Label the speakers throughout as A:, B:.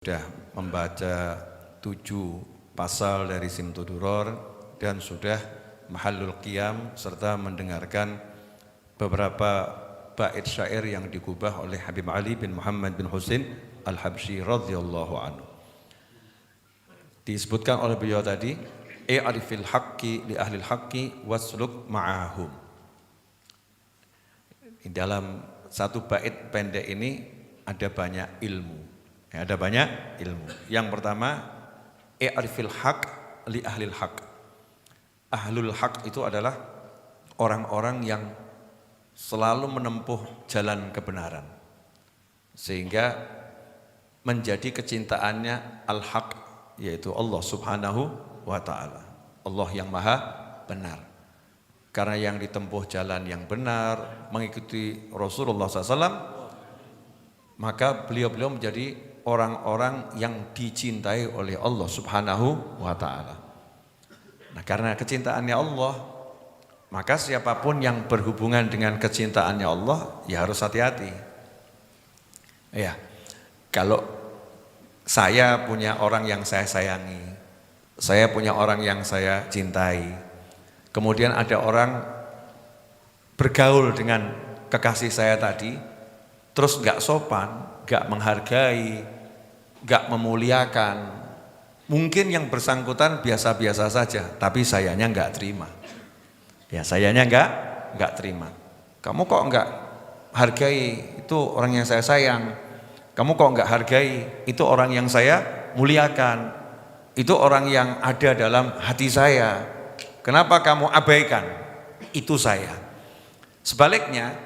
A: Sudah membaca 7 pasal dari Simtuduror dan sudah mahallul qiyam serta mendengarkan beberapa bait syair yang digubah oleh Habib Ali bin Muhammad bin Husain Al-Habsyi radhiyallahu anhu. Disebutkan oleh beliau tadi, i'rifil haqqi li ahlil haqqi wasluk ma'ahum. Di dalam satu bait pendek ini ada banyak ilmu. Ada banyak ilmu. Yang pertama, i'rifil haqq li ahlil haqq. Ahlul haqq itu adalah orang-orang yang selalu menempuh jalan kebenaran, sehingga menjadi kecintaannya al-haq, yaitu Allah subhanahu wa ta'ala, Allah yang maha benar. Karena yang ditempuh jalan yang benar, mengikuti Rasulullah SAW, maka beliau-beliau menjadi orang-orang yang dicintai oleh Allah subhanahu wa ta'ala. Nah, karena kecintaannya Allah, maka siapapun yang berhubungan dengan kecintaannya Allah, ya harus hati-hati. Ya, kalau saya punya orang yang saya sayangi, saya punya orang yang saya cintai, kemudian ada orang bergaul dengan kekasih saya tadi, terus gak sopan, gak menghargai, gak memuliakan, mungkin yang bersangkutan biasa-biasa saja, tapi sayanya gak terima. Ya, sayanya gak terima. Kamu kok gak hargai, itu orang yang saya sayang. Kamu kok gak hargai, itu orang yang saya muliakan. Itu orang yang ada dalam hati saya. Kenapa kamu abaikan? Itu saya. Sebaliknya,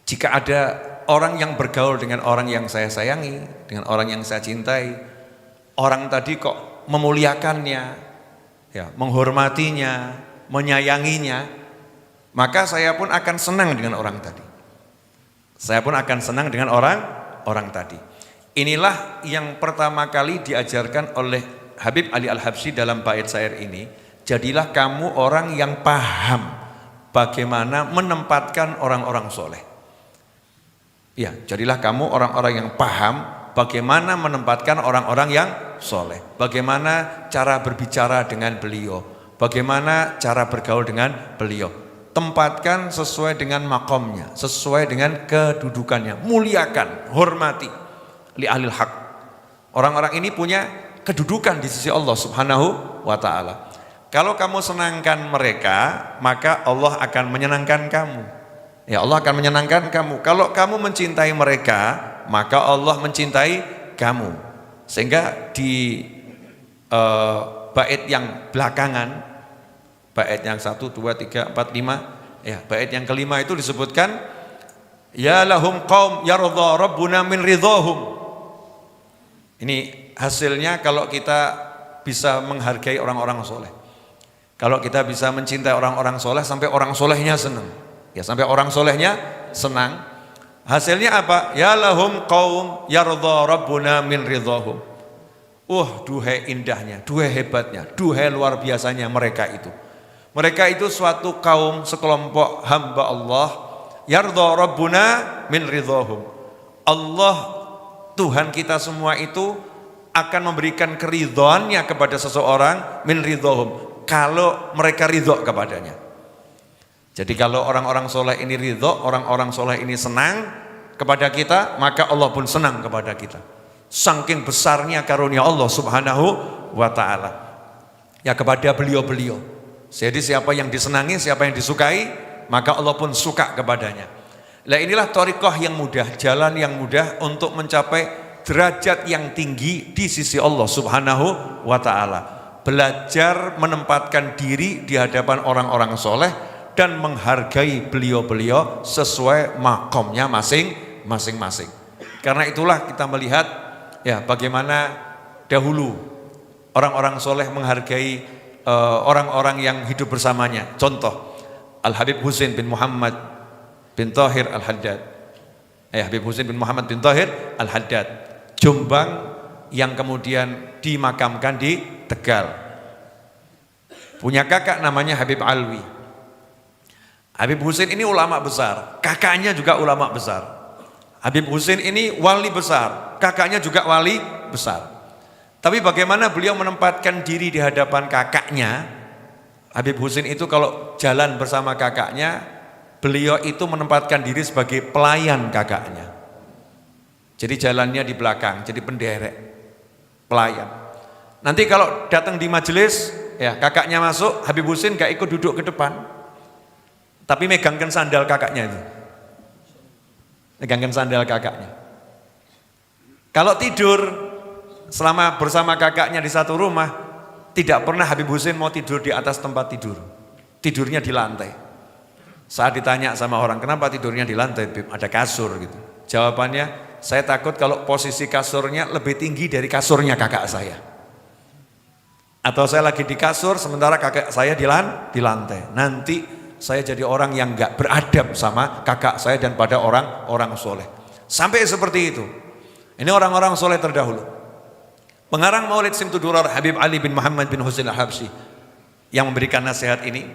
A: jika ada orang yang bergaul dengan orang yang saya sayangi, dengan orang yang saya cintai, orang tadi kok memuliakannya, ya, menghormatinya, menyayanginya, maka saya pun akan senang dengan orang tadi. Saya pun akan senang dengan orang tadi. Inilah yang pertama kali diajarkan oleh Habib Ali Al-Habsyi dalam bait syair ini. Jadilah kamu orang yang paham bagaimana menempatkan orang-orang soleh. Ya, jadilah kamu orang-orang yang paham bagaimana menempatkan orang-orang yang soleh. Bagaimana cara berbicara dengan beliau. Bagaimana cara bergaul dengan beliau. Tempatkan sesuai dengan makomnya, sesuai dengan kedudukannya. Muliakan, hormati. Li ahlil haq. Orang-orang ini punya kedudukan di sisi Allah subhanahu wa ta'ala. Kalau kamu senangkan mereka, maka Allah akan menyenangkan kamu. Ya, Allah akan menyenangkan kamu. Kalau kamu mencintai mereka, maka Allah mencintai kamu. Sehingga di bait yang belakangan, bait yang 1, 2, 3, 4, 5, ya, bait yang kelima itu disebutkan, ya lahum qaum yardha rabbuna min ridhahum. Ini hasilnya kalau kita bisa menghargai orang-orang soleh. Kalau kita bisa mencintai orang-orang soleh sampai orang solehnya senang. Ya, sampai orang solehnya senang. Hasilnya apa? Ya lahum qaum yardha rabbuna min ridhahum. Duhai indahnya, duhai hebatnya, duhai luar biasanya mereka itu. Mereka itu suatu kaum, sekelompok hamba Allah, yardha rabbuna min ridhahum. Allah, Tuhan kita semua itu akan memberikan keridhoannya kepada seseorang min ridhahum, kalau mereka ridho kepadanya. Jadi kalau orang-orang soleh ini ridho, orang-orang soleh ini senang kepada kita, maka Allah pun senang kepada kita. Saking besarnya karunia Allah subhanahu wa ta'ala, ya, kepada beliau-beliau. Jadi siapa yang disenangi, siapa yang disukai, maka Allah pun suka kepadanya. Nah, inilah thariqah yang mudah, jalan yang mudah untuk mencapai derajat yang tinggi di sisi Allah subhanahu wa ta'ala. Belajar menempatkan diri di hadapan orang-orang soleh dan menghargai beliau-beliau sesuai makomnya masing-masing. Karena itulah kita melihat, ya, bagaimana dahulu orang-orang soleh menghargai orang-orang yang hidup bersamanya. Contoh, Al-Habib Husain bin Muhammad bin Tahir Al-Haddad. Habib Husain bin Muhammad bin Tahir Al-Haddad, Jombang, yang kemudian dimakamkan di Tegal. Punya kakak namanya Habib Alwi. Habib Husain ini ulama besar, kakaknya juga ulama besar. Habib Husain ini wali besar, kakaknya juga wali besar. Tapi bagaimana beliau menempatkan diri di hadapan kakaknya? Habib Husin itu kalau jalan bersama kakaknya, beliau itu menempatkan diri sebagai pelayan kakaknya. Jadi jalannya di belakang, jadi penderek, pelayan. Nanti kalau datang di majelis, ya kakaknya masuk, Habib Husin gak ikut duduk ke depan, tapi megangkan sandal kakaknya itu. Megangkan sandal kakaknya. Kalau tidur, selama bersama kakaknya di satu rumah, tidak pernah Habib Husin mau tidur di atas tempat tidur. Tidurnya di lantai. Saat ditanya sama orang, kenapa tidurnya di lantai? Ada kasur gitu. Jawabannya, saya takut kalau posisi kasurnya lebih tinggi dari kasurnya kakak saya. Atau saya lagi di kasur, sementara kakak saya di lantai. Nanti saya jadi orang yang gak beradab sama kakak saya dan pada orang soleh. Sampai seperti itu. Ini orang-orang soleh terdahulu. Pengarang Maulid Simtudurar Habib Ali bin Muhammad bin Husin al-Habsyi yang memberikan nasihat ini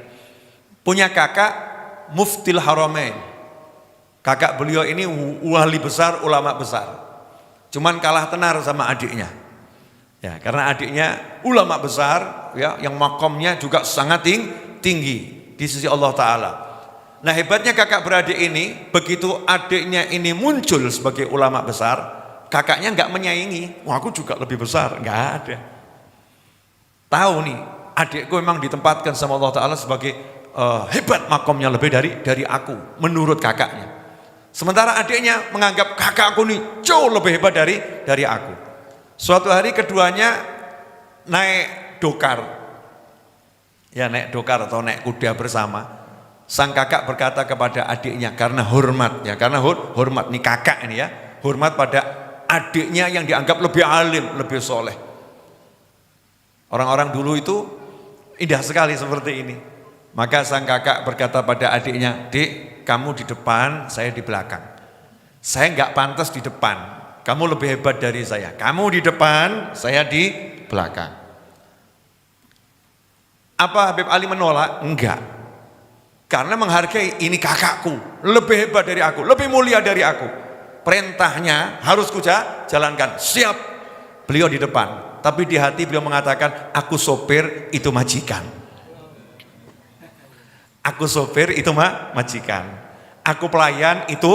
A: punya kakak Muftil Haramain. Kakak beliau ini wali besar, ulama besar. Cuman kalah tenar sama adiknya. Ya, karena adiknya ulama besar, ya, yang makomnya juga sangat tinggi di sisi Allah Ta'ala. Nah, hebatnya kakak beradik ini, begitu adiknya ini muncul sebagai ulama besar, kakaknya nggak menyaingi, wah aku juga lebih besar, nggak ada. Tahu nih, adikku memang ditempatkan sama Allah Ta'ala sebagai hebat makomnya lebih dari aku, menurut kakaknya. Sementara adiknya menganggap kakakku nih jauh lebih hebat dari aku. Suatu hari keduanya naik dokar, ya naik dokar atau naik kuda bersama. Sang kakak berkata kepada adiknya karena hormat, ya karena hormat nih kakak ini ya, hormat pada adiknya yang dianggap lebih alim, lebih soleh. Orang-orang dulu itu indah sekali seperti ini. Maka sang kakak berkata pada adiknya, "Dik, kamu di depan, saya di belakang. Saya nggak pantas di depan, kamu lebih hebat dari saya. Kamu di depan, saya di belakang." Apa Habib Ali menolak? Enggak. Karena menghargai ini kakakku, lebih hebat dari aku, lebih mulia dari aku. Perintahnya harus jalankan. Siap. Beliau di depan, tapi di hati beliau mengatakan, aku sopir, itu majikan. Aku sopir, itu majikan. Aku pelayan, itu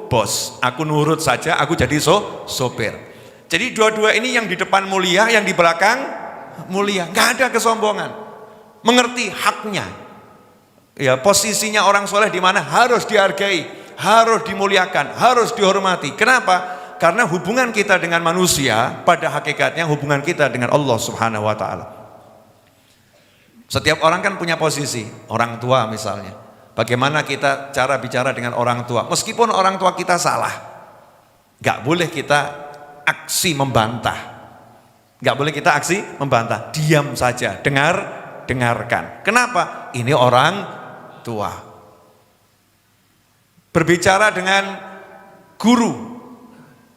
A: bos. Aku nurut saja, aku jadi sopir. Jadi dua-dua ini yang di depan mulia, yang di belakang mulia. Nggak ada kesombongan. Mengerti haknya. Ya, posisinya orang soleh di mana harus dihargai, harus dimuliakan, harus dihormati. Kenapa? Karena hubungan kita dengan manusia pada hakikatnya hubungan kita dengan Allah Subhanahu wa taala. Setiap orang kan punya posisi, orang tua misalnya. Bagaimana kita cara bicara dengan orang tua? Meskipun orang tua kita salah, gak boleh kita aksi membantah. Gak boleh kita aksi membantah, diam saja, dengarkan. Kenapa? Ini orang tua. Berbicara dengan guru,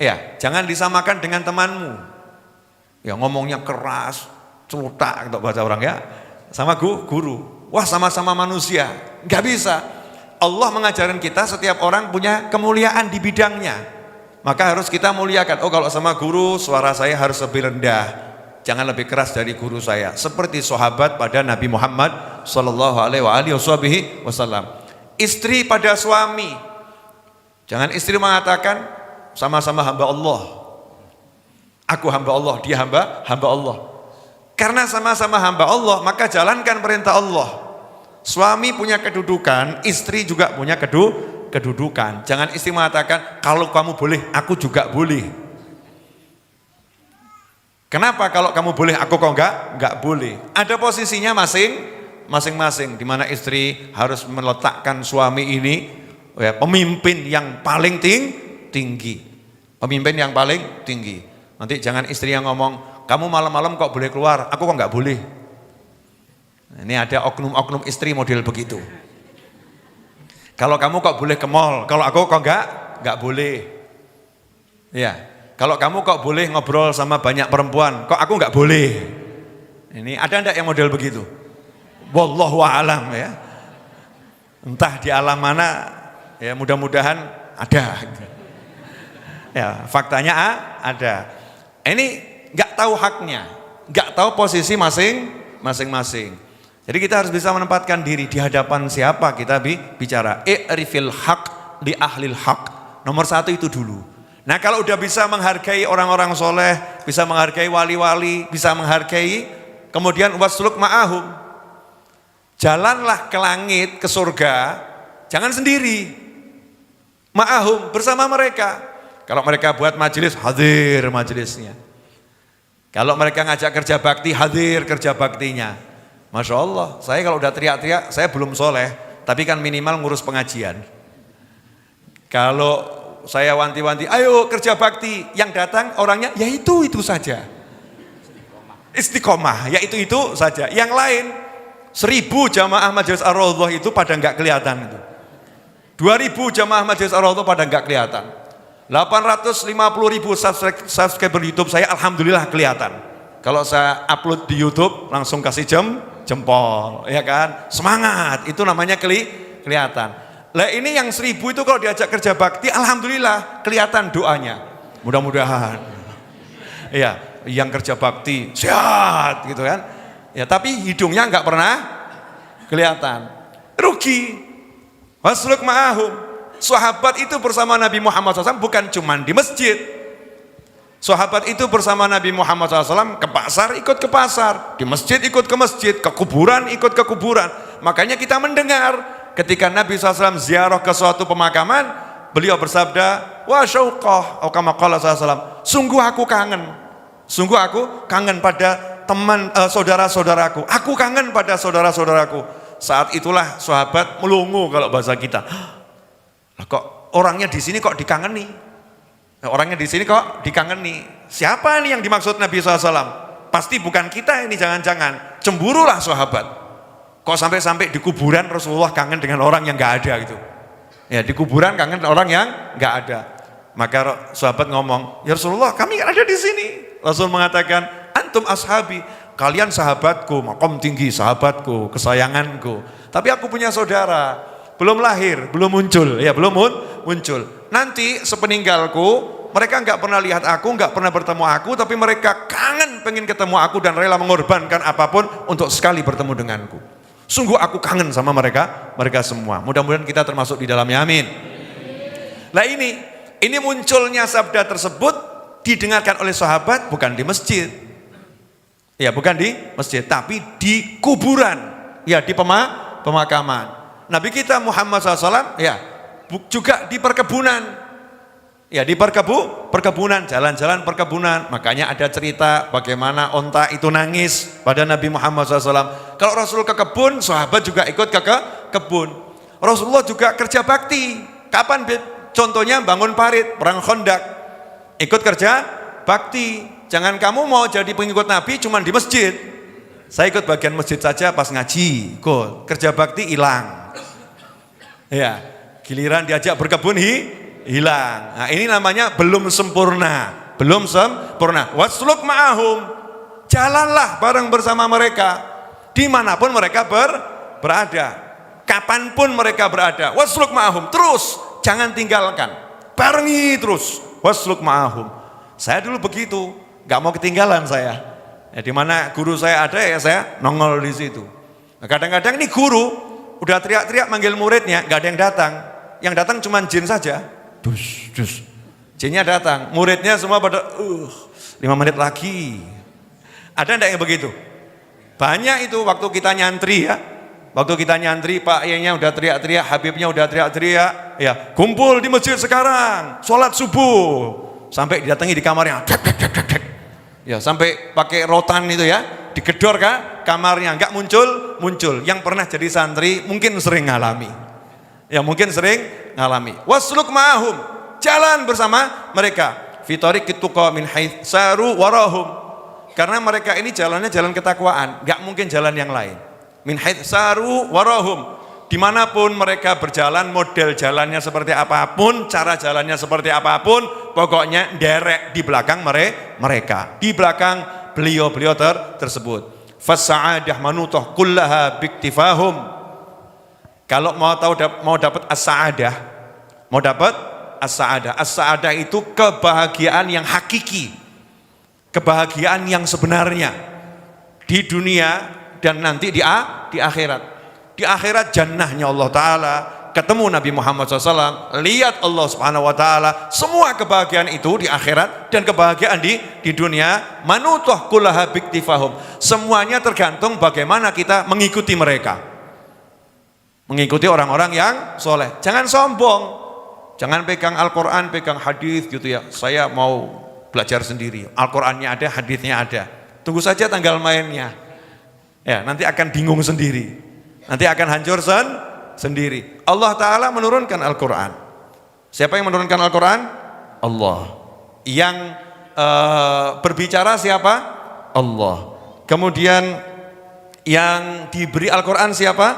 A: ya jangan disamakan dengan temanmu. Ya ngomongnya keras, celutak untuk bahasa orang ya. Sama guru, wah sama-sama manusia, nggak bisa. Allah mengajarkan kita setiap orang punya kemuliaan di bidangnya, maka harus kita muliakan. Oh kalau sama guru suara saya harus lebih rendah, jangan lebih keras dari guru saya. Seperti sahabat pada Nabi Muhammad Sallallahu Alaihi Wasallam. Istri pada suami, jangan istri mengatakan sama-sama hamba Allah. Aku hamba Allah, dia hamba Allah. Karena sama-sama hamba Allah, maka jalankan perintah Allah. Suami punya kedudukan, istri juga punya kedudukan. Jangan istri mengatakan, kalau kamu boleh, aku juga boleh. Kenapa kalau kamu boleh, aku kok enggak boleh? Ada posisinya masing-masing, di mana istri harus meletakkan suami ini ya, pemimpin yang paling tinggi. Pemimpin yang paling tinggi. Nanti jangan istri yang ngomong, kamu malam-malam kok boleh keluar, aku kok nggak boleh. Ini ada oknum-oknum istri model begitu. Kalau kamu kok boleh ke mall, kalau aku kok nggak boleh. Ya, kalau kamu kok boleh ngobrol sama banyak perempuan, kok aku nggak boleh. Ini ada enggak yang model begitu? Wallahu a'lam ya. Entah di alam mana, ya mudah-mudahan ada. Ya, faktanya ada. Ini nggak tahu haknya, nggak tahu posisi masing-masing. Jadi kita harus bisa menempatkan diri di hadapan siapa kita bicara. I'rifil haq li ahlil haq. Nomor satu itu dulu. Nah kalau udah bisa menghargai orang-orang soleh, bisa menghargai wali-wali, bisa menghargai, kemudian wasluk ma'ahum. Jalanlah ke langit, ke surga, jangan sendiri. Ma'ahum, bersama mereka. Kalau mereka buat majelis, hadir majelisnya. Kalau mereka ngajak kerja bakti, hadir kerja baktinya. Masya Allah, saya kalau udah teriak-teriak, saya belum soleh, tapi kan minimal ngurus pengajian. Kalau saya wanti-wanti, ayo kerja bakti, yang datang orangnya, ya itu saja. Istiqomah, ya itu saja. Yang lain, 1000 jamaah majelis Ar-Raudhah itu pada nggak kelihatan itu. 2000 jamaah majelis Ar-Raudhah pada nggak kelihatan. 850.000 subscriber YouTube saya, alhamdulillah kelihatan. Kalau saya upload di YouTube, langsung kasih jempol, ya kan? Semangat, itu namanya kelihatan. Lah ini yang 1000 itu kalau diajak kerja bakti, alhamdulillah kelihatan doanya. Mudah-mudahan. Ya, yang kerja bakti sehat gitu kan. Ya, tapi hidungnya nggak pernah kelihatan. Rugi. Wasluk ma'ahum. Sahabat itu bersama Nabi Muhammad SAW bukan cuma di masjid. Sahabat itu bersama Nabi Muhammad SAW ke pasar, ikut ke pasar, di masjid ikut ke masjid, ke kuburan ikut ke kuburan. Makanya kita mendengar ketika Nabi SAW ziarah ke suatu pemakaman, beliau bersabda, wa syauqah, atau kama qala SAW, sungguh aku kangen pada teman saudara-saudaraku, aku kangen pada saudara-saudaraku. Saat itulah sahabat melongo kalau bahasa kita. Lah kok orangnya di sini kok dikangeni? Orangnya di sini kok dikangeni. Siapa nih yang dimaksud Nabi SAW? Pasti bukan kita ini, jangan-jangan. Cemburulah sahabat. Kok sampai-sampai di kuburan Rasulullah kangen dengan orang yang gak ada gitu. Ya di kuburan kangen dengan orang yang gak ada. Maka sahabat ngomong, ya Rasulullah kami kan ada di sini. Rasul mengatakan, antum ashabi. Kalian sahabatku, makom tinggi sahabatku, kesayanganku. Tapi aku punya saudara, belum lahir, belum muncul. Ya belum muncul. Nanti sepeninggalku, mereka nggak pernah lihat aku, nggak pernah bertemu aku, tapi mereka kangen pengen ketemu aku dan rela mengorbankan apapun untuk sekali bertemu denganku. Sungguh aku kangen sama mereka semua. Mudah-mudahan kita termasuk di dalamnya, amin. Lah ini munculnya sabda tersebut didengarkan oleh sahabat bukan di masjid. Ya bukan di masjid, tapi di kuburan, ya di pemakaman. Nabi kita Muhammad SAW, ya juga di perkebunan, ya di perkebunan, jalan-jalan perkebunan. Makanya ada cerita bagaimana onta itu nangis pada Nabi Muhammad SAW. Kalau Rasul ke kebun, sahabat juga ikut ke kebun. Rasulullah juga kerja bakti. Kapan? Contohnya bangun parit, perang Khandaq, ikut kerja bakti. Jangan kamu mau jadi pengikut Nabi cuma di masjid. Saya ikut bagian masjid saja pas ngaji, ikut kerja bakti hilang. Ya. Giliran diajak berkebun hilang. Nah, ini namanya belum sempurna. Wasluk ma'ahum. Jalanlah bareng bersama mereka. Dimanapun mereka berada. Kapanpun mereka berada. Wasluk ma'ahum. Terus, jangan tinggalkan. Barengi terus. Wasluk ma'ahum. Saya dulu begitu. Gak mau ketinggalan saya. Ya, dimana guru saya ada ya saya nongol di situ. Nah, kadang-kadang ini guru udah teriak-teriak manggil muridnya, gak ada yang datang. Yang datang cuma jin saja. Dus. Jinnya datang, muridnya semua pada 5 menit lagi. Ada enggak yang begitu? Banyak itu waktu kita nyantri ya. Waktu kita nyantri, Pak Yainya udah teriak-teriak, Habibnya udah teriak-teriak, ya, kumpul di masjid sekarang, sholat subuh. Sampai didatangi di kamarnya. Ya, sampai pakai rotan itu ya, digedor kan kamarnya, enggak muncul. Yang pernah jadi santri mungkin sering ngalami. Ya mungkin sering ngalami. Wasluk ma'ahum, jalan bersama mereka. Fi tariqit tuqa min haits saru warahum. Karena mereka ini jalannya jalan ketakwaan, enggak mungkin jalan yang lain. Min haits saru warahum. Dimanapun mereka berjalan, model jalannya seperti apapun, cara jalannya seperti apapun, pokoknya derek di belakang mereka. Di belakang beliau-beliau tersebut. Fas'adah manutoh kullaha biktifahum. Kalau mau dapat as-sa'adah, as-sa'adah itu kebahagiaan yang hakiki. kebahagiaan yang sebenarnya di dunia dan nanti di akhirat. Di akhirat jannahnya Allah Ta'ala, ketemu Nabi Muhammad SAW, lihat Allah Subhanahu Wa Ta'ala, semua kebahagiaan itu di akhirat dan kebahagiaan di dunia, manutoh kullaha biktifahum, semuanya tergantung bagaimana kita mengikuti mereka, mengikuti orang-orang yang soleh. Jangan sombong, jangan pegang Al-Quran, pegang hadis gitu ya, saya mau belajar sendiri, Al-Qurannya ada, hadisnya ada, tunggu saja tanggal mainnya ya, nanti akan bingung sendiri, nanti akan hancur sendiri. Allah Ta'ala menurunkan Al-Quran. Siapa yang menurunkan Al-Quran? Allah. Yang berbicara siapa? Allah. Kemudian yang diberi Al-Quran siapa?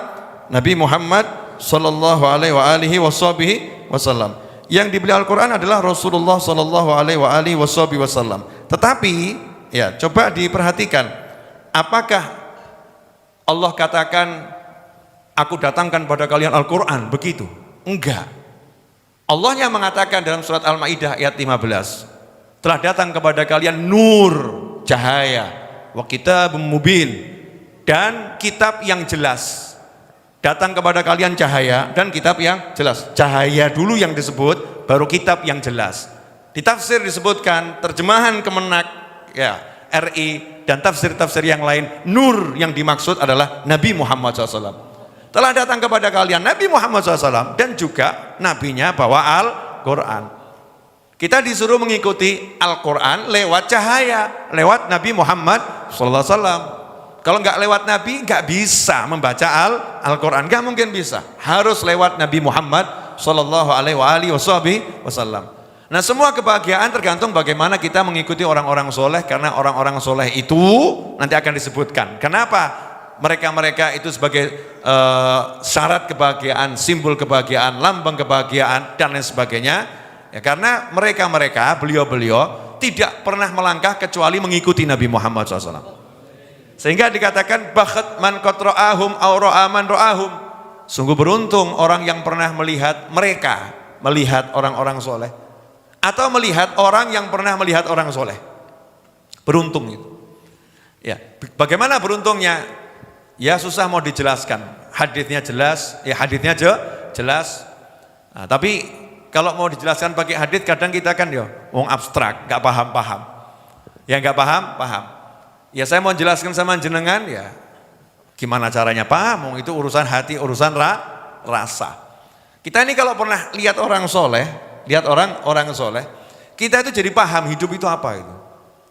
A: Nabi Muhammad sallallahu alaihi wasallam. Yang diberi Al-Quran adalah Rasulullah sallallahu alaihi wasallam. Tetapi ya, coba diperhatikan, apakah Allah katakan aku datangkan pada kalian Al-Quran begitu? Enggak. Allah yang mengatakan dalam surat Al-Maidah ayat 15, telah datang kepada kalian nur, cahaya, wa kitabum mubin, dan kitab yang jelas. Datang kepada kalian cahaya dan kitab yang jelas. Cahaya dulu yang disebut, baru kitab yang jelas. Di tafsir disebutkan terjemahan Kemenak ya, RI dan tafsir-tafsir yang lain, nur yang dimaksud adalah Nabi Muhammad SAW. Telah datang kepada kalian Nabi Muhammad SAW dan juga nabinya bawa Al-Quran. Kita disuruh mengikuti Al-Quran lewat cahaya, lewat Nabi Muhammad SAW. Kalau nggak lewat Nabi nggak bisa membaca Al-Quran, nggak mungkin bisa. Harus lewat Nabi Muhammad SAW. Nah, semua kebahagiaan tergantung bagaimana kita mengikuti orang-orang soleh, karena orang-orang soleh itu nanti akan disebutkan. Kenapa? Mereka-mereka itu sebagai syarat kebahagiaan, simbol kebahagiaan, lambang kebahagiaan dan lain sebagainya. Ya, karena mereka-mereka, beliau-beliau tidak pernah melangkah kecuali mengikuti Nabi Muhammad SAW. Sehingga dikatakan bakhat man qad ra'ahum aw ra'a man ra'ahum. Sungguh beruntung orang yang pernah melihat mereka, melihat orang-orang soleh, atau melihat orang yang pernah melihat orang soleh. Beruntung itu. Ya, bagaimana beruntungnya? Ya susah mau dijelaskan. Hadisnya jelas, ya hadisnya jelas. Nah, tapi kalau mau dijelaskan pakai hadis kadang kita kan ya wong abstrak, nggak paham. Ya nggak paham. Ya saya mau jelaskan sama jenengan ya. Gimana caranya paham? Itu urusan hati, urusan rasa. Kita ini kalau pernah lihat orang soleh, lihat orang soleh, kita itu jadi paham hidup itu apa itu.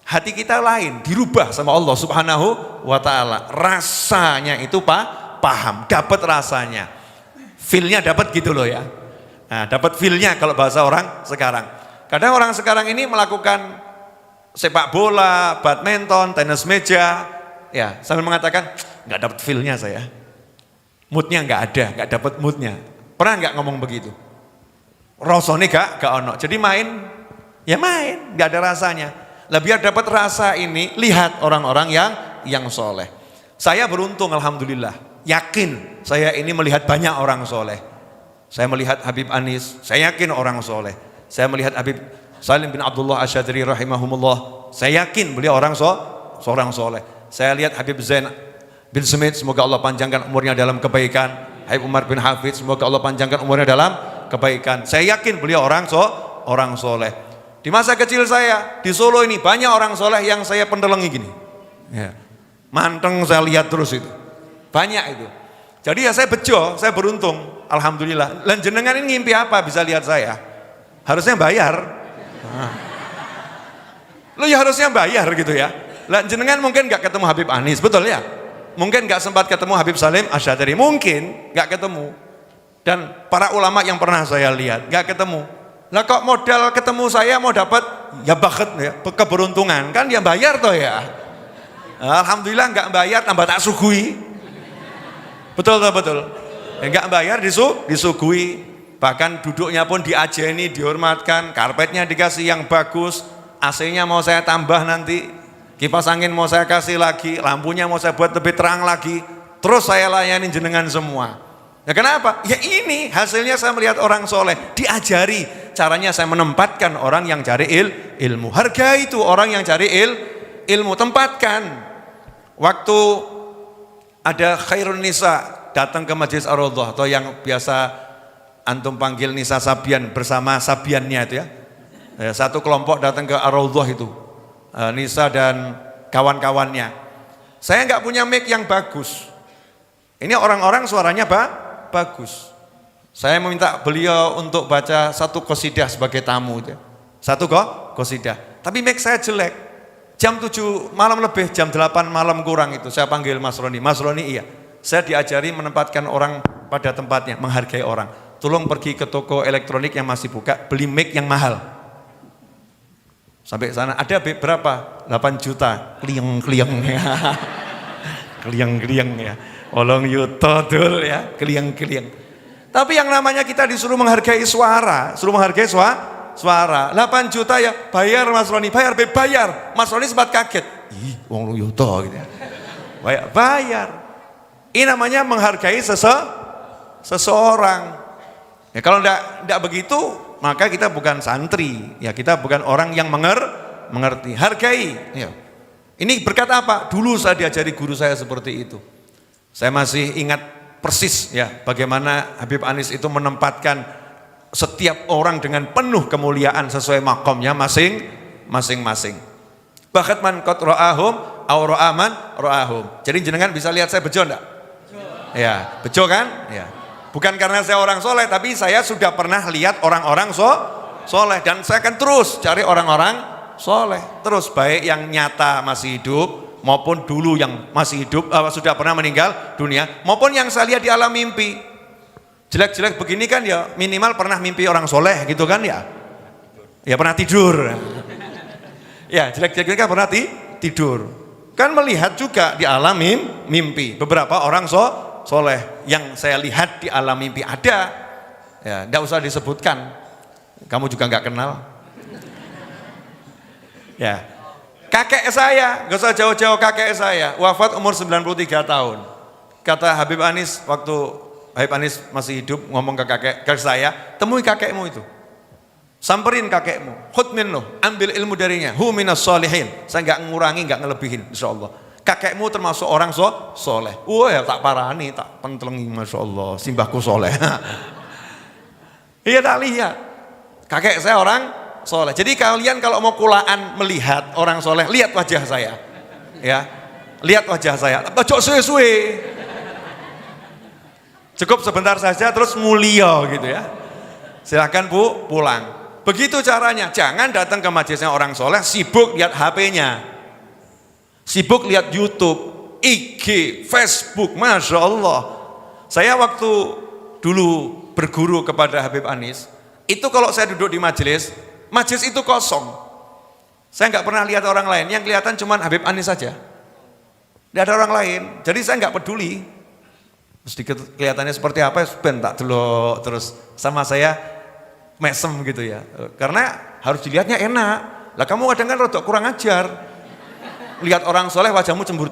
A: Hati kita lain, dirubah sama Allah Subhanahu wa Ta'ala. Rasanya itu paham, dapat rasanya. Feel-nya dapat gitu loh ya. Nah, dapat feel-nya kalau bahasa orang sekarang. Kadang orang sekarang ini melakukan sepak bola, badminton, tenis meja, ya sambil mengatakan nggak dapat feel-nya saya. Moodnya nggak ada, nggak dapat moodnya. Pernah nggak ngomong begitu? Rasane gak ono. Jadi main, nggak ada rasanya. Lah biar dapat rasa ini, lihat orang-orang yang soleh. Saya beruntung alhamdulillah, yakin saya ini melihat banyak orang soleh. Saya melihat Habib Anis, saya yakin orang soleh. Saya melihat Habib Salim bin Abdullah Asyadri rahimahumullah, saya yakin beliau seorang soleh. Saya lihat Habib Zain bin Smith, semoga Allah panjangkan umurnya dalam kebaikan. Habib Umar bin Hafidz, semoga Allah panjangkan umurnya dalam kebaikan. Saya yakin beliau orang soleh. Di masa kecil saya di Solo ini banyak orang soleh yang saya pendelengi gini, ya. Manteng saya lihat terus itu, banyak itu. Jadi ya saya bejo, saya beruntung, alhamdulillah. Dan jenengan ini ngimpi apa bisa lihat saya? Harusnya bayar. Lo ya harusnya bayar gitu ya. Lah jenengan mungkin nggak ketemu Habib Anis, betul ya? Mungkin nggak sempat ketemu Habib Salim Asyadri, mungkin nggak ketemu. Dan para ulama yang pernah saya lihat nggak ketemu. Lah kok modal ketemu saya mau dapat ya bakhat ya, keberuntungan kan dia bayar toh ya. Alhamdulillah nggak bayar tambah tak sugui. Betul. Nggak bayar disuguhi. Bahkan duduknya pun diajeni, dihormatkan, karpetnya dikasih yang bagus, AC-nya mau saya tambah nanti, kipas angin mau saya kasih lagi, lampunya mau saya buat lebih terang lagi, terus saya layani jenengan semua. Ya kenapa? Ya ini hasilnya saya melihat orang soleh, diajari caranya saya menempatkan orang yang cari ilmu. Harga itu orang yang cari ilmu tempatkan. Waktu ada Khairun Nisa datang ke Majelis Ar-Raudhah atau yang biasa antum panggil Nisa Sabian bersama Sabiannya itu ya. Satu kelompok datang ke Ar-Raudhah itu. Nisa dan kawan-kawannya. Saya nggak punya mic yang bagus. Ini orang-orang suaranya bagus. Saya meminta beliau untuk baca satu qasidah sebagai tamu. Satu qasidah. Tapi mic saya jelek. Jam 7 malam lebih, jam 8 malam kurang itu. Saya panggil Mas Roni. Mas Roni iya. Saya diajari menempatkan orang pada tempatnya, menghargai orang. Tolong pergi ke toko elektronik yang masih buka, beli mic yang mahal. Sampai sana ada berapa? 8 juta. Kliang-kliang ya. Kliang-kliang ya. Olong yuto dul ya, kliang-kliang. Tapi yang namanya kita disuruh menghargai suara, suruh menghargai suara. 8 juta ya, bayar Mas Roni, bayar. Mas Roni sempat kaget. Ih, wong lu yuto gitu ya. Bayar. Ini namanya menghargai seseorang. Ya kalau enggak begitu, maka kita bukan santri, ya kita bukan orang yang mengerti. Hargai. Ya. Ini berkat apa? Dulu saya diajari guru saya seperti itu. Saya masih ingat persis ya bagaimana Habib Anis itu menempatkan setiap orang dengan penuh kemuliaan sesuai makomnya masing-masing. Bahkan man qad ra'ahum aw ra'aman ra'ahum. Jadi jenengan bisa lihat saya bejo enggak? Ya, bejo kan? Ya. Bukan karena saya orang soleh, tapi saya sudah pernah lihat orang-orang soleh dan saya akan terus cari orang-orang soleh. Terus baik yang nyata masih hidup maupun dulu yang masih hidup sudah pernah meninggal dunia, maupun yang saya lihat di alam mimpi. Jelek-jelek begini kan ya minimal pernah mimpi orang soleh gitu kan ya. Ya pernah tidur. Ya jelek-jelek kan pernah tidur. Kan melihat juga di alam mimpi beberapa orang soleh yang saya lihat di alam mimpi ada. Ya enggak usah disebutkan. Kamu juga enggak kenal. Ya. Kakek saya, gak usah jauh-jauh kakek saya, wafat umur 93 tahun. Kata Habib Anis, waktu Habib Anis masih hidup, ngomong ke kakek saya, temui kakekmu itu. Samperin kakekmu, khud minhu, ambil ilmu darinya, hu minas sholihin. Saya gak ngurangi, gak ngelebihin, insyaallah. Kakekmu termasuk orang soleh. Wah ya tak parani, tak pentelengi, masya Allah, simbahku soleh. Iya tak lihat. Kakek saya orang soleh. Jadi kalian kalau mau kulaan melihat orang soleh, lihat wajah saya, ya, lihat wajah saya. Ojo suwe-suwe. Cukup sebentar saja, terus mulia gitu ya. Silakan Bu pulang. Begitu caranya. Jangan datang ke majelisnya orang soleh, sibuk lihat HP-nya, sibuk lihat YouTube, IG, Facebook, masya Allah. Saya waktu dulu berguru kepada Habib Anis, itu kalau saya duduk di majelis itu kosong. Saya nggak pernah lihat orang lain, yang kelihatan cuma Habib Anis saja. Tidak ada orang lain, jadi saya nggak peduli. Sedikit kelihatannya seperti apa, ben tak delok terus sama saya mesem gitu ya. Karena harus dilihatnya enak. Lah kamu kadang kan rodok kurang ajar. Lihat orang soleh wajahmu cemberut.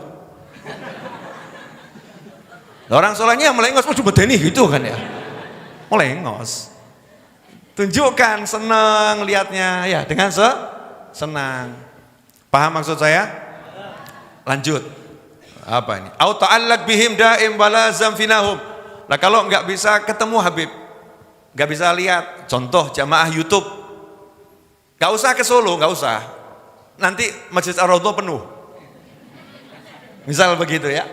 A: Lah orang solehnya melengos, waduh bedeni gitu kan ya. Melengos. Tunjukkan senang lihatnya ya dengan senang. Paham maksud saya? Lanjut. Apa ini? Au ta'allaq bihim daim walazam finahum. Lah kalau enggak bisa ketemu Habib, enggak bisa lihat contoh jamaah YouTube. Enggak usah ke Solo, enggak usah. Nanti Masjid Ar-Raudhah penuh. Misal begitu ya.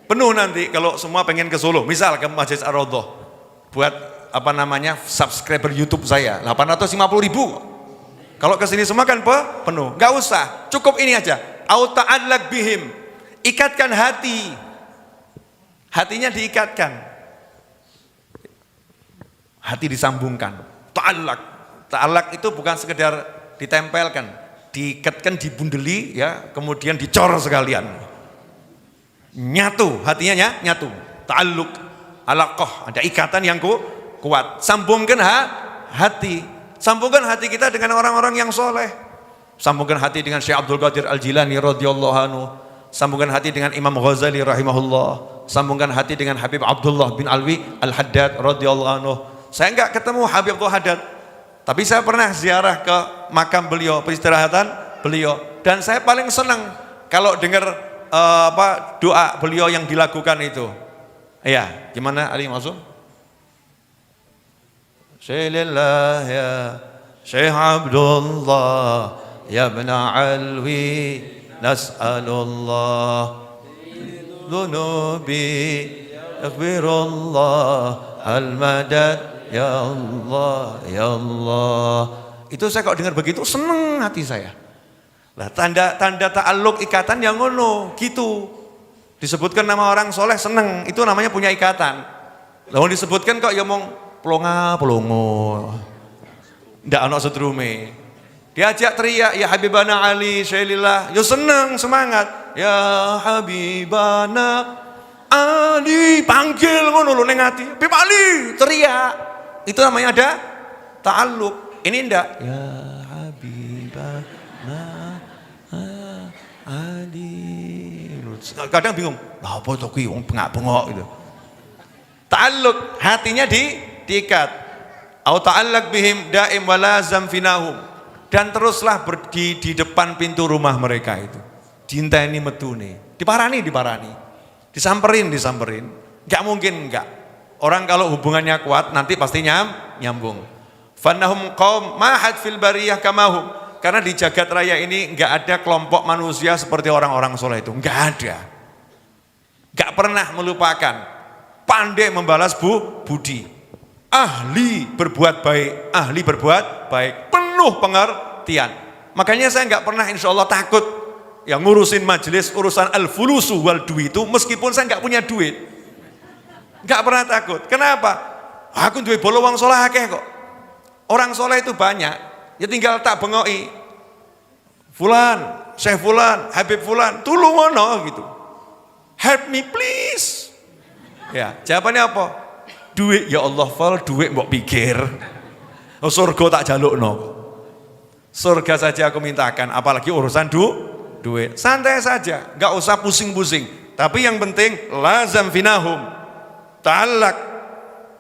A: Penuh nanti kalau semua pengen ke Solo, misal ke Masjid Ar-Raudhah. Buat apa namanya subscriber YouTube saya 850.000. Kalau kesini semua kan penuh, nggak usah, cukup ini aja. Au ta'allaq bihim, ikatkan hati, hatinya diikatkan, hati disambungkan. Ta'allaq itu bukan sekedar ditempelkan, diikatkan, dibundeli ya, kemudian dicor sekalian. Nyatu, hatinya nyatu. Ta'alluq, alaqah, ada ikatan yang kuat. Sambungkan hati. Sambungkan hati kita dengan orang-orang yang soleh. Sambungkan hati dengan Syekh Abdul Qadir Al-Jilani radhiyallahu anhu. Sambungkan hati dengan Imam Ghazali rahimahullah. Sambungkan hati dengan Habib Abdullah bin Alwi Al-Haddad radhiyallahu anhu. Saya enggak ketemu Habib Abdul Haddad, tapi saya pernah ziarah ke makam beliau, peristirahatan beliau. Dan saya paling senang kalau dengar doa beliau yang dilakukan itu. Ya, gimana Ali Masum? Syairillah ya Syekh Abdullah ya bna alwi nas'alullah dhunubi akhbirullah al-madad ya Allah ya Allah. Itu saya kalau dengar begitu seneng hati saya. Lah tanda ta'alluq ikatan yang ngono gitu. Disebutkan nama orang soleh seneng, itu namanya punya ikatan. Lalu disebutkan kok ya mong pelongo. Ndak ana setrume. Diajak teriak ya Habibana Ali Syailillah, ya seneng semangat. Ya Habibana Ali panggil ngono lho ning ati. Habib Ali teriak. Itu namanya ada ta'alluq. Ini ndak ya Habibana Ali. Kadang bingung, lah apa to kuwi wong bengak-bengok gitu. Ta'alluq, hatinya diikat. Au ta'allaq bihim daim walazam finahum. Dan teruslah di depan pintu rumah mereka itu. Diinteni metune. Diparani. Disamperin. Enggak mungkin enggak. Orang kalau hubungannya kuat nanti pasti nyambung. Fannahum qaum mahad fil bariyah kamahum. Karena di jagat raya ini enggak ada kelompok manusia seperti orang-orang soleh itu, enggak ada. Enggak pernah melupakan, pandai membalas budi, ahli berbuat baik, penuh pengertian. Makanya saya enggak pernah insya Allah takut yang ngurusin majelis urusan al-fulusu wal duit itu, meskipun saya enggak punya duit. Enggak pernah takut. Kenapa? Aku duwe bolo wong soleh akeh kok. Orang soleh itu banyak. Ya tinggal tak bengoi. Fulan, Syekh Fulan, Habib Fulan, tulung ngono gitu. Help me please. Ya, jawabannya apa? Duit ya Allah, fal duit mbok pikir. Surga tak jalukno. Surga saja aku mintakan, apalagi urusan duit. Santai saja, enggak usah pusing-pusing. Tapi yang penting lazam finahum. Ta'allaq.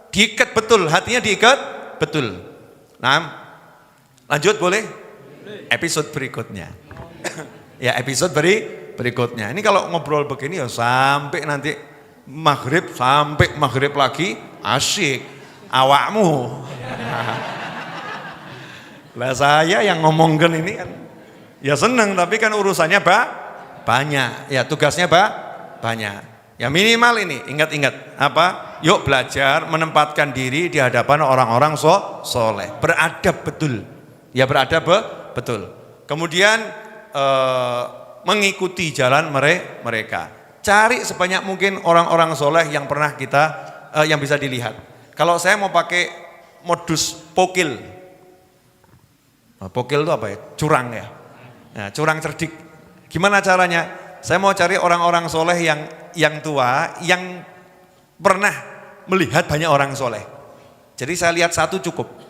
A: Diikat betul, hatinya diikat betul. Nah, lanjut boleh? Episode berikutnya. Ya episode berikutnya. Ini kalau ngobrol begini ya sampai nanti maghrib lagi asyik. Awakmu. Lah saya yang ngomongkan ini kan ya seneng tapi kan urusannya banyak. Ya tugasnya banyak. Ya minimal ini ingat-ingat apa? Yuk belajar menempatkan diri di hadapan orang-orang soleh. Beradab betul. Ya beradab betul. Kemudian mengikuti jalan mereka. Cari sebanyak mungkin orang-orang soleh yang pernah kita yang bisa dilihat. Kalau saya mau pakai modus pokil. Pokil itu apa ya? Curang ya. Nah, curang cerdik. Gimana caranya? Saya mau cari orang-orang soleh yang tua yang pernah melihat banyak orang soleh. Jadi saya lihat satu cukup.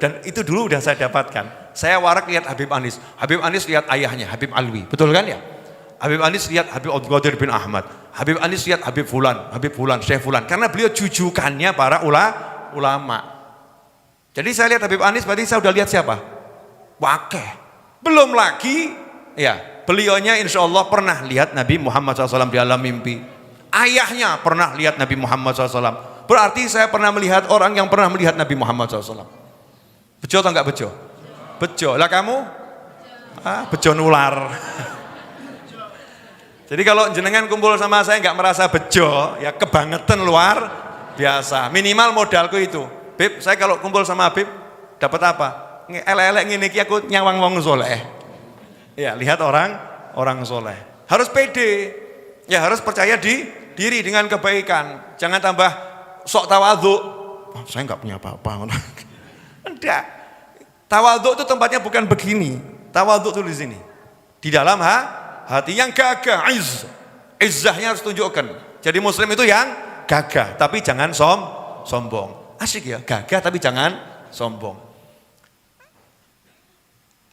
A: Dan itu dulu udah saya dapatkan. Saya warak lihat Habib Anis. Habib Anis lihat ayahnya Habib Alwi, betul kan ya? Habib Anis lihat Habib Abdul Qadir bin Ahmad. Habib Anis lihat Habib Fulan, Syekh Fulan. Karena beliau jujukannya para ulama. Jadi saya lihat Habib Anis, berarti saya udah lihat siapa? Wakeh. Belum lagi, ya beliaunya insya Allah pernah lihat Nabi Muhammad SAW di alam mimpi. Ayahnya pernah lihat Nabi Muhammad SAW. Berarti saya pernah melihat orang yang pernah melihat Nabi Muhammad SAW. Bejo atau enggak bejo? Bejo. Lah kamu? Bejo nular. Jadi kalau jenengan kumpul sama saya enggak merasa bejo, ya kebangetan luar biasa. Minimal modalku itu. Bib, saya kalau kumpul sama Bib dapat apa? Elek-elek ngene iki aku nyawang wong soleh. Ya, lihat orang soleh. Harus pede. Ya, harus percaya diri dengan kebaikan. Jangan tambah sok tawadhu. Saya enggak punya apa-apa. Enggak. Tawadhu itu tempatnya bukan begini. Tawadhu itu di sini. Di dalam hati yang gagah, izzahnya harus tunjukkan. Jadi muslim itu yang gagah, tapi jangan sombong. Asyik ya, gagah tapi jangan sombong.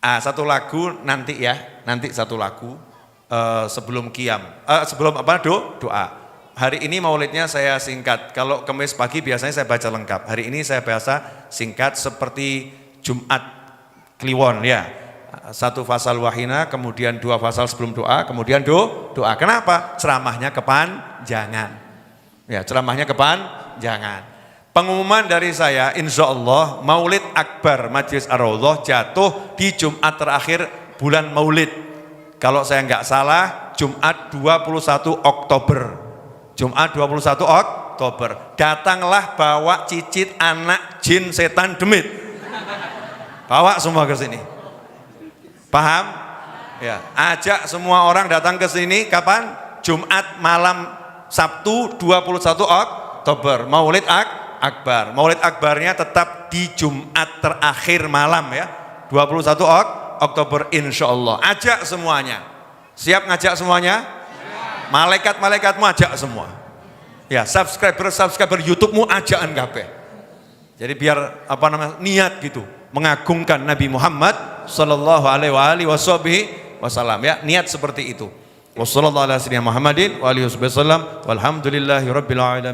A: Satu lagu nanti satu lagu sebelum qiyam, sebelum doa. Hari ini maulidnya saya singkat. Kalau Kamis pagi biasanya saya baca lengkap. Hari ini saya biasa singkat seperti Jumat Kliwon ya. 1 fasal wahina, kemudian 2 fasal sebelum doa, kemudian doa. Kenapa? Ceramahnya kepanjangan. Ya, ceramahnya kepanjangan. Pengumuman dari saya, insya Allah Maulid Akbar Majelis Ar-Raudhah jatuh di Jumat terakhir bulan Maulid. Kalau saya nggak salah, Jumat 21 Oktober. Jumat 21 Oktober. Datanglah bawa cicit anak jin setan demit. Bawa semua ke sini. Paham? Ya, ajak semua orang datang ke sini kapan? Jumat malam Sabtu 21 Oktober. Maulid Akbar. Maulid Akbarnya tetap di Jumat terakhir malam ya. 21 Oktober insya Allah. Ajak semuanya. Siap ngajak semuanya? Malaikat-malaikatmu ajak semua. Ya, subscriber YouTube-mu ajakan kabeh. Jadi biar niat gitu, mengagungkan Nabi Muhammad sallallahu alaihi wasallam ya, niat seperti itu. Wassallallahu ala sayyidina Muhammadin wa alihi wasallam walhamdulillahi rabbil alamin.